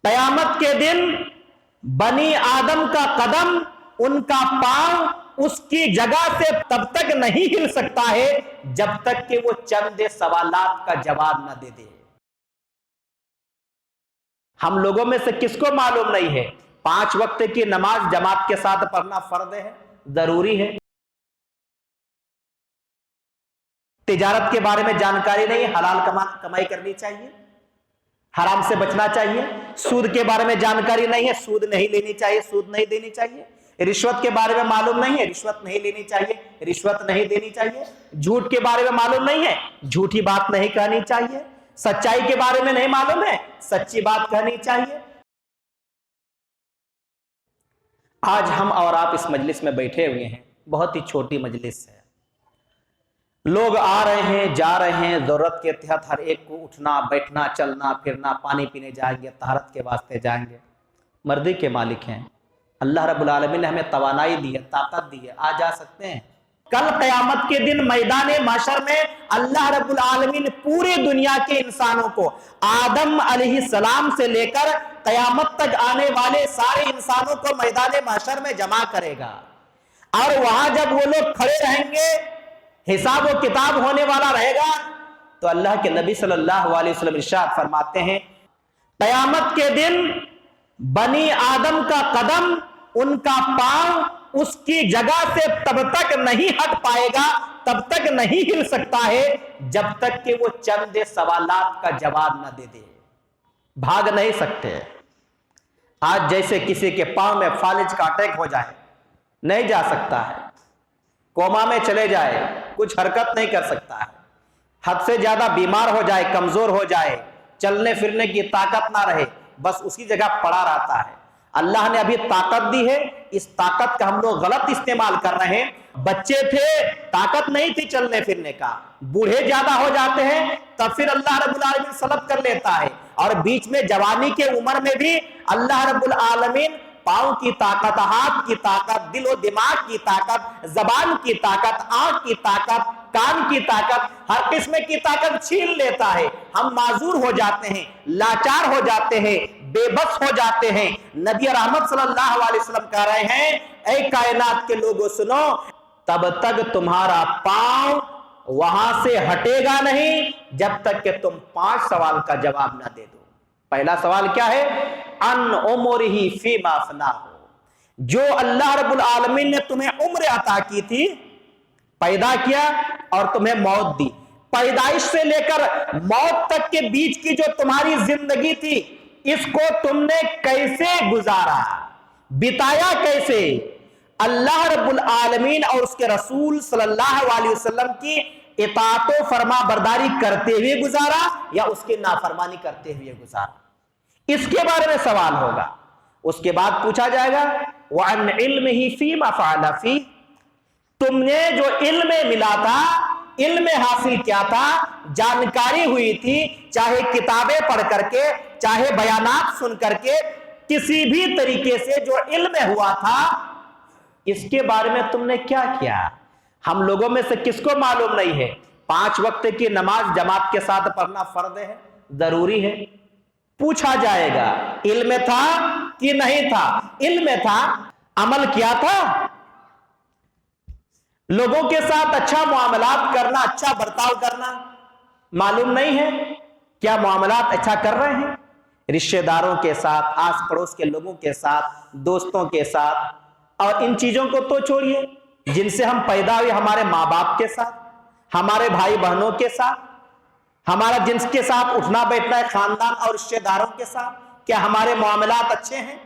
قیامت کے دن بنی آدم کا قدم، ان کا پاؤں اس کی جگہ سے تب تک نہیں ہل سکتا ہے جب تک کہ وہ چند سوالات کا جواب نہ دے دے۔ ہم لوگوں میں سے کس کو معلوم نہیں ہے 5 وقت کی نماز جماعت کے ساتھ پڑھنا فرض ہے، ضروری ہے؟ تجارت کے بارے میں جانکاری نہیں ہے، حلال کمائی کرنی چاہیے، حرام سے بچنا چاہیے۔ سود کے بارے میں جانکاری نہیں ہے، سود نہیں لینی چاہیے، سود نہیں دینی چاہیے۔ رشوت کے بارے میں معلوم نہیں ہے، رشوت نہیں لینی چاہیے، رشوت نہیں دینی چاہیے۔ جھوٹ کے بارے میں معلوم نہیں ہے، جھوٹی بات نہیں کہنی چاہیے۔ سچائی کے بارے میں نہیں معلوم ہے، سچی بات کہنی چاہیے۔ آج ہم اور آپ اس مجلس میں بیٹھے ہوئے ہیں، بہت ہی چھوٹی مجلس ہے، لوگ آ رہے ہیں جا رہے ہیں، ضرورت کے تحت ہر ایک کو اٹھنا بیٹھنا چلنا پھرنا، پانی پینے جائیں گے، طہارت کے واسطے جائیں گے، مرضی کے مالک ہیں۔ اللہ رب العالمین نے ہمیں توانائی دی ہے، طاقت دی ہے، آ جا سکتے ہیں۔ کل قیامت کے دن میدان محشر میں اللہ رب العالمین پوری دنیا کے انسانوں کو، آدم علیہ السلام سے لے کر قیامت تک آنے والے سارے انسانوں کو میدان محشر میں جمع کرے گا، اور وہاں جب وہ لوگ کھڑے رہیں گے، حساب و کتاب ہونے والا رہے گا، تو اللہ کے نبی صلی اللہ علیہ وسلم ارشاد فرماتے ہیں قیامت کے دن بنی آدم کا قدم، ان کا پاؤں اس کی جگہ سے تب تک نہیں ہٹ پائے گا، تب تک نہیں ہل سکتا ہے جب تک کہ وہ چند سوالات کا جواب نہ دے دے۔ بھاگ نہیں سکتے۔ آج جیسے کسی کے پاؤں میں فالج کا اٹیک ہو جائے، نہیں جا سکتا ہے، کوما میں چلے جائے، کچھ حرکت نہیں کر سکتا ہے، حد سے زیادہ بیمار ہو جائے، کمزور ہو جائے، چلنے پھرنے کی طاقت نہ رہے، بس اسی جگہ پڑا رہتا ہے۔ اللہ نے ابھی طاقت دی ہے، اس طاقت کا ہم لوگ غلط استعمال کر رہے ہیں۔ بچے تھے، طاقت نہیں تھی چلنے پھرنے کا، بوڑھے زیادہ ہو جاتے ہیں تب پھر اللہ رب العالمین سلب کر لیتا ہے، اور بیچ میں جوانی کے عمر میں بھی اللہ رب العالمین پاؤں کی طاقت، ہاتھ کی طاقت، دل و دماغ کی طاقت، زبان کی طاقت، آنکھ کی طاقت، کان کی طاقت، ہر قسم کی طاقت چھین لیتا ہے۔ ہم معذور ہو جاتے ہیں، لاچار ہو جاتے ہیں، بے بس ہو جاتے ہیں۔ نبی رحمت صلی اللہ علیہ وسلم کہہ رہے ہیں اے کائنات کے لوگوں سنو، تب تک تمہارا پاؤں وہاں سے ہٹے گا نہیں جب تک کہ تم 5 سوال کا جواب نہ دے دو۔ پہلا سوال کیا ہے؟ ان عمرہ فیما افناہ، جو اللہ رب العالمین نے تمہیں عمر عطا کی تھی، پیدا کیا اور تمہیں موت دی، پیدائش سے لے کر موت تک کے بیچ کی جو تمہاری زندگی تھی، اس کو تم نے کیسے گزارا، بتایا کیسے؟ اللہ رب العالمین اور اس کے رسول صلی اللہ علیہ وسلم کی اطاعت و فرما برداری کرتے ہوئے گزارا یا اس کی نافرمانی کرتے ہوئے گزارا؟ اس کے بارے میں سوال ہوگا۔ اس کے بعد پوچھا جائے گا وَعَنْ عِلْمِهِ فِيمَا فَعَلَ فِيهِ، تم نے جو علم ملا تھا، علم حاصل کیا تھا، جانکاری ہوئی تھی، چاہے کتابیں پڑھ کر کے، چاہے بیانات سن کر کے، کسی بھی طریقے سے جو علم ہوا تھا، اس کے بارے میں تم نے کیا کیا؟ ہم لوگوں میں سے کس کو معلوم نہیں ہے 5 وقت کی نماز جماعت کے ساتھ پڑھنا فرض ہے، ضروری ہے؟ پوچھا جائے گا علم تھا کہ نہیں تھا؟ علم تھا، عمل کیا تھا؟ لوگوں کے ساتھ اچھا معاملات کرنا، اچھا برتاؤ کرنا معلوم نہیں ہے؟ کیا معاملات اچھا کر رہے ہیں؟ رشتہ داروں کے ساتھ، آس پڑوس کے لوگوں کے ساتھ، دوستوں کے ساتھ، اور ان چیزوں کو تو چھوڑیے جن سے ہم پیدا ہوئے، ہمارے ماں باپ کے ساتھ، ہمارے بھائی بہنوں کے ساتھ، ہمارا جنس کے ساتھ اٹھنا بیٹھنا ہے، خاندان اور رشتہ داروں کے ساتھ، کیا ہمارے معاملات اچھے ہیں؟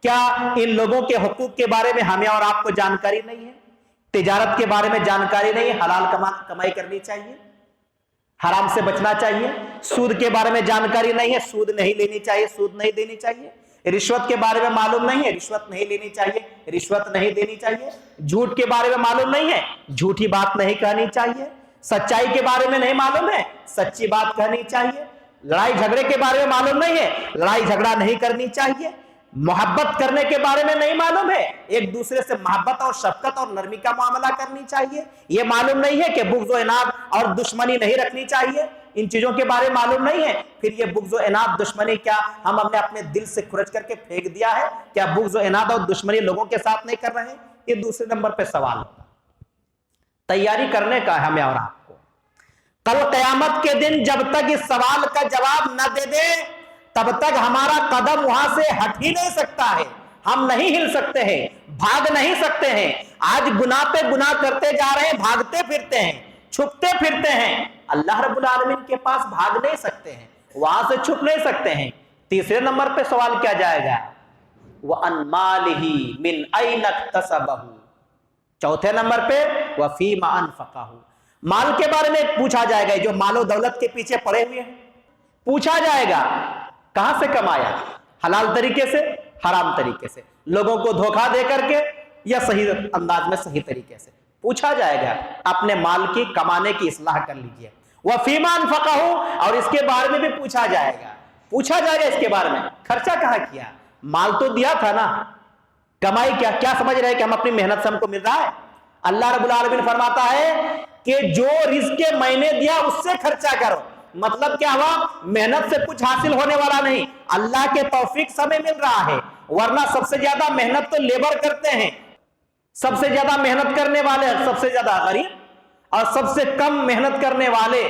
کیا ان لوگوں کے حقوق کے بارے میں ہمیں اور آپ کو جانکاری نہیں ہے؟ تجارت کے بارے میں جانکاری نہیں ہے، حلال کمائی کرنی چاہیے، حرام سے بچنا چاہیے۔ سود کے بارے میں جانکاری نہیں ہے، سود نہیں لینی چاہیے، سود نہیں دینی چاہیے۔ رشوت کے بارے میں معلوم نہیں ہے، رشوت نہیں لینی چاہیے، رشوت نہیں دینی چاہیے۔ جھوٹ کے بارے میں معلوم نہیں ہے، جھوٹی بات نہیں کہنی چاہیے۔ سچائی کے بارے میں نہیں معلوم ہے، سچی بات کہنی چاہیے۔ لڑائی جھگڑے کے بارے میں معلوم نہیں ہے، لڑائی جھگڑا نہیں کرنی چاہیے۔ محبت کرنے کے بارے میں نہیں معلوم ہے، ایک دوسرے سے محبت اور شفقت اور نرمی کا معاملہ کرنی چاہیے۔ یہ معلوم نہیں ہے کہ بغض و عناد اور دشمنی نہیں رکھنی چاہیے۔ ان چیزوں کے بارے میں معلوم نہیں ہے، پھر یہ بغض و عناد دشمنی کیا ہم ہم نے اپنے دل سے کھرچ کر کے پھینک دیا ہے؟ کیا بغض و عناد اور دشمنی لوگوں کے ساتھ نہیں کر رہے ہیں؟ یہ دوسرے نمبر پہ سوال ہوگا، تیاری کرنے کا ہے ہمیں اور آپ کو۔ کل قیامت کے دن جب تک اس سوال کا جواب نہ دے دیں تب تک ہمارا قدم وہاں سے ہٹ ہی نہیں سکتا ہے، ہم نہیں ہل سکتے ہیں، بھاگ نہیں سکتے ہیں۔ آج گناہ پہ گناہ کرتے جا رہے ہیں، بھاگتے پھرتے ہیں، چھپتے پھرتے ہیں، اللہ رب العالمین کے پاس بھاگ نہیں سکتے ہیں، وہاں سے چھپ نہیں سکتے ہیں۔ تیسرے نمبر پہ سوال کیا جائے گا؟ وَأَن مَالِهِ مِنْ أَيْنَ اكْتَسَبَهُ۔ چوتھے نمبر پہ وَفِيمَ أَنفَقَهُ، مال کے بارے میں پوچھا جائے گا۔ جو مال و دولت کے پیچھے پڑے ہوئے ہیں پوچھا جائے گا کہاں سے کمایا، حلال طریقے سے، حرام طریقے سے، لوگوں کو دھوکہ دے کر کے یا صحیح انداز میں صحیح طریقے سے پوچھا جائے گا۔ اپنے مال کی کمانے کی اصلاح کر لیجئے۔ وَفِيمَ أَنفَقَهُ، اور اس کے بارے میں بھی پوچھا جائے گا، اس کے بارے میں خرچہ کہاں کیا، مال تو دیا تھا نا، کمائی کیا سمجھ رہے کہ ہم اپنی محنت سے ہم کو مل رہا ہے؟ اللہ رب العالمین فرماتا ہے کہ جو رزق میں نے دیا اس سے خرچہ کرو۔ مطلب کیا ہوا؟ محنت سے کچھ حاصل ہونے والا نہیں، اللہ کے توفیق سے ہمیں مل رہا ہے، ورنہ سب سے زیادہ محنت تو لیبر کرتے ہیں، سب سے زیادہ محنت کرنے والے سب سے زیادہ غریب، اور سب سے کم محنت کرنے والے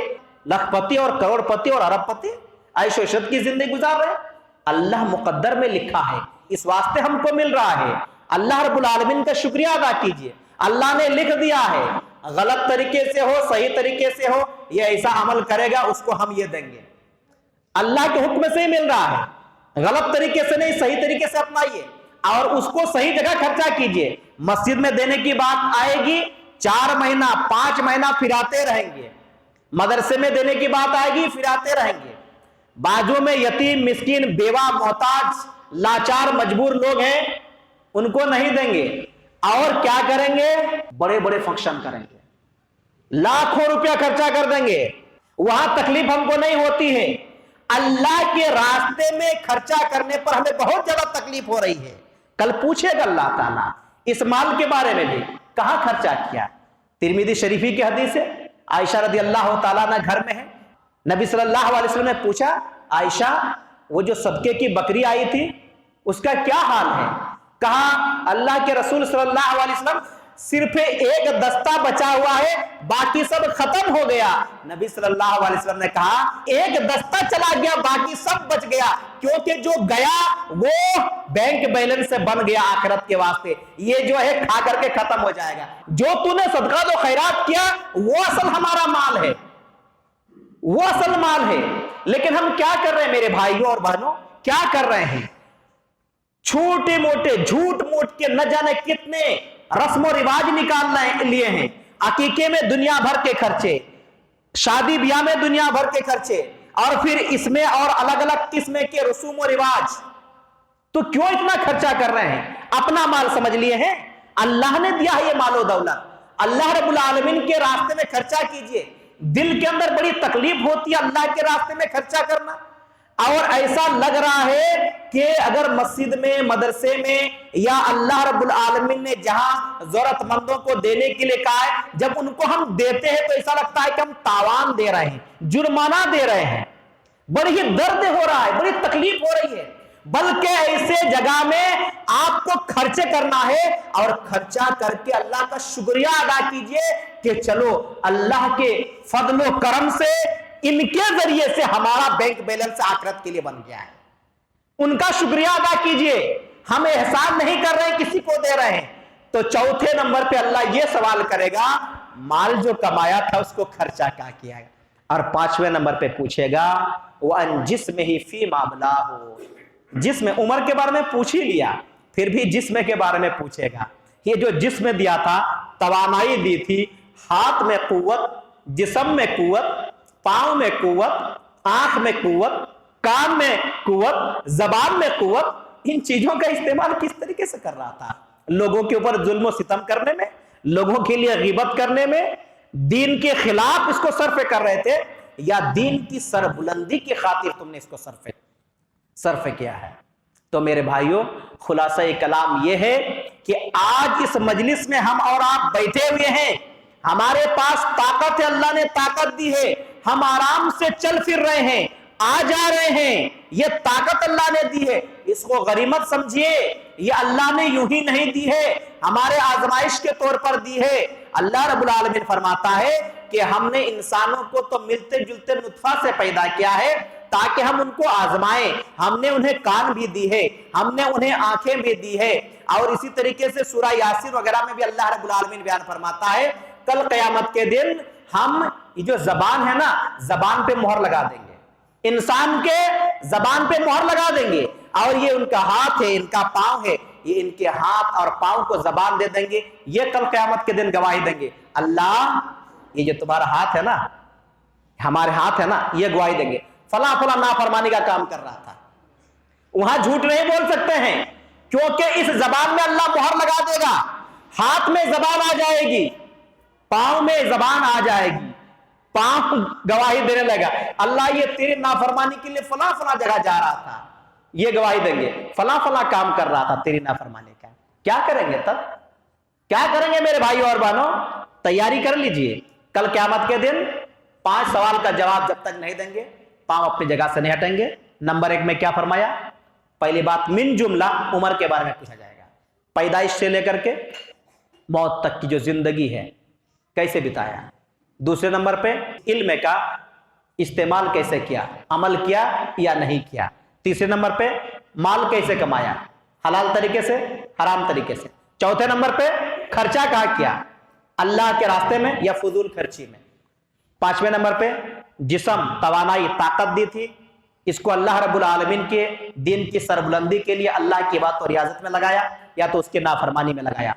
لاکھ پتی اور کروڑ پتی اور ارب پتی عیش و عشرت کی زندگی گزار رہے ہیں۔ اللہ مقدر میں لکھا ہے، اس واسطے ہم کو مل رہا ہے۔ اللہ رب العالمین کا شکریہ ادا کیجئے، اللہ نے لکھ دیا ہے، غلط طریقے سے ہو صحیح طریقے سے ہو، یہ ایسا عمل کرے گا اس کو ہم یہ دیں گے۔ اللہ کے حکم سے ہی مل رہا ہے، غلط طریقے سے نہیں، صحیح طریقے سے اپنائیے اور اس کو صحیح جگہ خرچہ کیجئے۔ مسجد میں دینے کی بات آئے گی 4 مہینہ 5 مہینہ پھراتے رہیں گے، مدرسے میں دینے کی بات آئے گی پھراتے رہیں گے، بازو میں یتیم مسکین بیوہ محتاج لاچار مجبور لوگ ہیں ان کو نہیں دیں گے، اور کیا کریں گے؟ بڑے بڑے فنکشن کریں گے، لاکھوں روپیہ خرچہ کر دیں گے، وہاں تکلیف ہم کو نہیں ہوتی ہے۔ اللہ کے راستے میں خرچہ کرنے پر ہمیں بہت زیادہ تکلیف ہو رہی ہے۔ کل پوچھے گا اللہ تعالیٰ اس مال کے بارے میں بھی، کہاں خرچہ کیا؟ ترمذی شریفی کی حدیث ہے، عائشہ رضی اللہ تعالیٰ عنہ گھر میں ہے، نبی صلی اللہ علیہ وسلم نے پوچھا عائشہ وہ جو صدقے کی بکری آئی تھی اس کا کیا حال ہے؟ کہا اللہ کے رسول صلی اللہ علیہ وسلم صرف ایک دستہ بچا ہوا ہے، باقی سب ختم ہو گیا۔ نبی صلی اللہ علیہ وسلم نے کہا ایک دستہ چلا گیا باقی سب بچ گیا، کیونکہ جو گیا وہ بینک بیلنس سے بن گیا آخرت کے واسطے، یہ جو ہے کھا کر کے ختم ہو جائے گا۔ جو تو نے صدقہ و خیرات کیا وہ اصل ہمارا مال ہے، وہ اصل مال ہے۔ لیکن ہم کیا کر رہے ہیں میرے بھائیوں اور بہنوں؟ کیا کر رہے ہیں؟ چھوٹے موٹے جھوٹ موٹ کے نہ جانے کتنے رسم و رواج نکال لیے ہیں۔ عقیقے میں دنیا بھر کے خرچے، شادی بیاہ میں دنیا بھر کے خرچے، اور پھر اس میں اور الگ الگ قسم کے رسوم و رواج۔ تو کیوں اتنا خرچہ کر رہے ہیں؟ اپنا مال سمجھ لیے ہیں؟ اللہ نے دیا ہے یہ مال و دولت، اللہ رب العالمین کے راستے میں خرچہ کیجئے۔ دل کے اندر بڑی تکلیف ہوتی ہے اللہ کے راستے میں خرچہ کرنا، اور ایسا لگ رہا ہے کہ اگر مسجد میں مدرسے میں یا اللہ رب العالمین نے جہاں ضرورت مندوں کو دینے کے لیے کہا ہے، جب ان کو ہم دیتے ہیں تو ایسا لگتا ہے کہ ہم تاوان دے رہے ہیں، جرمانہ دے رہے ہیں، بڑی ہی درد ہو رہا ہے، بڑی تکلیف ہو رہی ہے۔ بلکہ ایسے جگہ میں آپ کو خرچے کرنا ہے اور خرچہ کر کے اللہ کا شکریہ ادا کیجئے کہ چلو اللہ کے فضل و کرم سے ان کے ذریعے سے ہمارا بینک بیلنس آخرت کے لیے بن گیا ہے، ان کا شکریہ ادا کیجئے۔ ہم احسان نہیں کر رہے ہیں، کسی کو دے رہے ہیں۔ تو چوتھے نمبر پہ اللہ یہ سوال کرے گا مال جو کمایا تھا اس کو خرچہ کیا کیا ہے، اور 5ویں نمبر پہ پوچھے گا وَأَن جِسْمِهِ فِيمَا أَبْلَاهُ۔ جسم عمر کے بارے میں پوچھ ہی لیا، پھر بھی جسم کے بارے میں پوچھے گا۔ یہ جو جسم دیا تھا، توانائی دی تھی، ہاتھ میں قوت، جسم میں قوت، پاؤں میں قوت، آنکھ میں قوت، کان میں قوت، زبان میں قوت، ان چیزوں کا استعمال کس طریقے سے کر رہا تھا؟ لوگوں کے اوپر ظلم و ستم کرنے میں، لوگوں کے لیے غیبت کرنے میں، دین کے خلاف اس کو صرف کر رہے تھے، یا دین کی سربلندی کی خاطر تم نے اس کو صرف کیا ہے؟ تو میرے بھائیوں خلاصہ کلام یہ ہے کہ آج اس مجلس میں ہم اور آپ بیٹھے ہوئے ہیں، ہمارے پاس طاقت ہے، اللہ نے طاقت دی ہے، ہم آرام سے چل پھر رہے ہیں، آ جا رہے ہیں، یہ طاقت اللہ نے دی ہے، اس کو غنیمت سمجھیے، یہ اللہ نے یوں ہی نہیں دی ہے، ہمارے آزمائش کے طور پر دی ہے۔ اللہ رب العالمین فرماتا ہے کہ ہم نے انسانوں کو تو ملتے جلتے نطفہ سے پیدا کیا ہے تاکہ ہم ان کو آزمائیں، ہم نے انہیں کان بھی دی ہے، ہم نے انہیں آنکھیں بھی دی ہے۔ اور اسی طریقے سے سورہ یاسین وغیرہ میں بھی اللہ رب العالمین بیان فرماتا ہے کل قیامت کے دن ہم یہ جو زبان ہے نا، زبان پہ مہر لگا دیں گے، انسان کے زبان پہ مہر لگا دیں گے، اور یہ ان کا ہاتھ ہے، ان کا پاؤں ہے، یہ ان کے ہاتھ اور پاؤں کو زبان دے دیں گے، یہ کل قیامت کے دن گواہی دیں گے، اللہ یہ جو تمہارا ہاتھ ہے نا، ہمارے ہاتھ ہے نا، یہ گواہی دیں گے فلاں فلاں نافرمانی کا کام کر رہا تھا۔ وہاں جھوٹ نہیں بول سکتے ہیں کیونکہ اس زبان میں اللہ مہر لگا دے گا، ہاتھ میں زبان آ جائے گی، پاؤں میں زبان آ جائے گی، پاؤں گواہی دینے لگا، اللہ یہ تیری نافرمانی کے لیے فلاں فلاں جگہ جا رہا تھا، یہ گواہی دیں گے فلاں فلاں کام کر رہا تھا تیری نافرمانی کا۔ کیا کریں گے تب؟ کیا کریں گے میرے بھائیو اور بہنوں؟ تیاری کر لیجئے، کل قیامت کے دن 5 سوال کا جواب جب تک نہیں دیں گے پاؤں اپنی جگہ سے نہیں ہٹیں گے۔ نمبر 1 میں کیا فرمایا؟ پہلی بات من جملہ عمر کے بارے میں پوچھا جائے گا، پیدائش سے لے کر کے موت تک کی جو زندگی ہے کیسے بتایا۔ دوسرے نمبر پہ علم کا استعمال کیسے کیا، عمل کیا یا نہیں کیا۔ تیسرے نمبر پہ مال کیسے کمایا، حلال طریقے سے حرام طریقے سے۔ چوتھے نمبر پہ خرچہ کہاں کیا، اللہ کے راستے میں یا فضول خرچی میں۔ 5ویں نمبر پہ جسم توانائی طاقت دی تھی، اس کو اللہ رب العالمین کے دین کی سربلندی کے لیے اللہ کی بات اور ریاضت میں لگایا یا تو اس کے نافرمانی میں لگایا۔